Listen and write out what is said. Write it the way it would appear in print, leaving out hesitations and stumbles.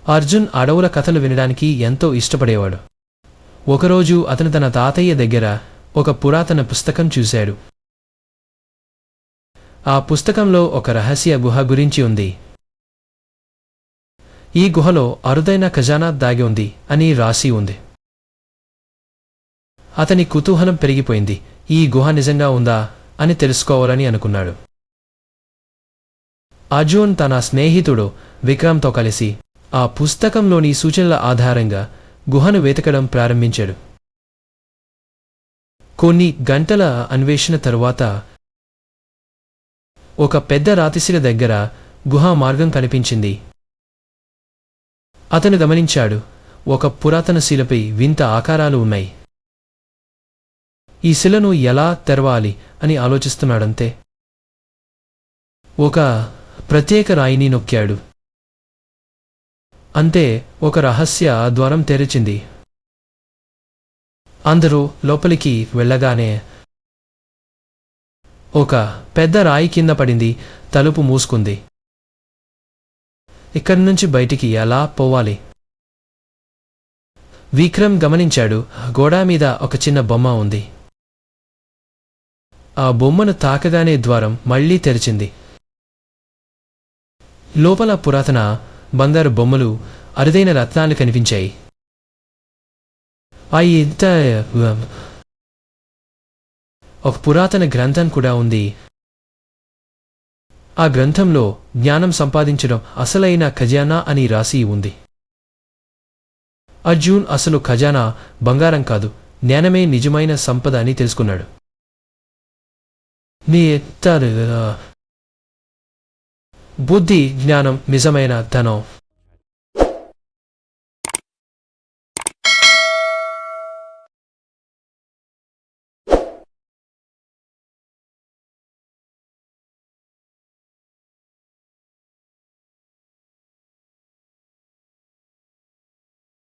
అర్జున్ అడవుల కథలు వినడానికి ఎంతో ఇష్టపడేవాడు. ఒకరోజు అతను తన తాతయ్య దగ్గర ఒక పురాతన పుస్తకం చూశాడు. ఆ పుస్తకంలో ఒక రహస్య గుహ గురించి ఉంది. ఈ గుహలో అరుదైన ఖజానా దాగి ఉంది అని రాసి ఉంది. అతని కుతూహలం పెరిగిపోయింది. ఈ గుహ నిజంగా ఉందా అని తెలుసుకోవాలని అనుకున్నాడు. అర్జున్ తన స్నేహితుడు విక్రమ్తో కలిసి ఆ పుస్తకంలోని సూచనల ఆధారంగా గుహను వెతకడం ప్రారంభించాడు. కొన్ని గంటల అన్వేషణ తరువాత ఒక పెద్ద రాతిశిల దగ్గర గుహ మార్గం కనిపించింది. అతను గమనించాడు, ఒక పురాతన శిలపై వింత ఆకారాలు ఉన్నాయి. ఈ శిలను ఎలా తెరవాలి అని ఆలోచిస్తున్నాడంతే ఒక ప్రత్యేక రాయిని నొక్కాడు. అంతే, ఒక రహస్య ద్వారం తెరిచింది. అందరూ లోపలికి వెళ్ళగానే ఒక పెద్ద రాయి కింద పడింది. తలుపు మూసుకుంది. ఇక్కడి నుంచి బయటికి ఎలా పోవాలి? విక్రమ్ గమనించాడు, గోడ మీద ఒక చిన్న బొమ్మ ఉంది. ఆ బొమ్మను తాకగానే ద్వారం మళ్లీ తెరిచింది. లోపల పురాతన బంగారు బొమ్మలు, అరుదైన రత్నాలు కనిపించాయి. ఒక పురాతన గ్రంథం కూడా ఉంది. ఆ గ్రంథంలో జ్ఞానం సంపాదించడం అసలైన ఖజానా అని రాసి ఉంది. అర్జున్ అసలు ఖజానా బంగారం కాదు, జ్ఞానమే నిజమైన సంపద అని తెలుసుకున్నాడు. బుద్ధి, జ్ఞానం నిజమైన ధనం.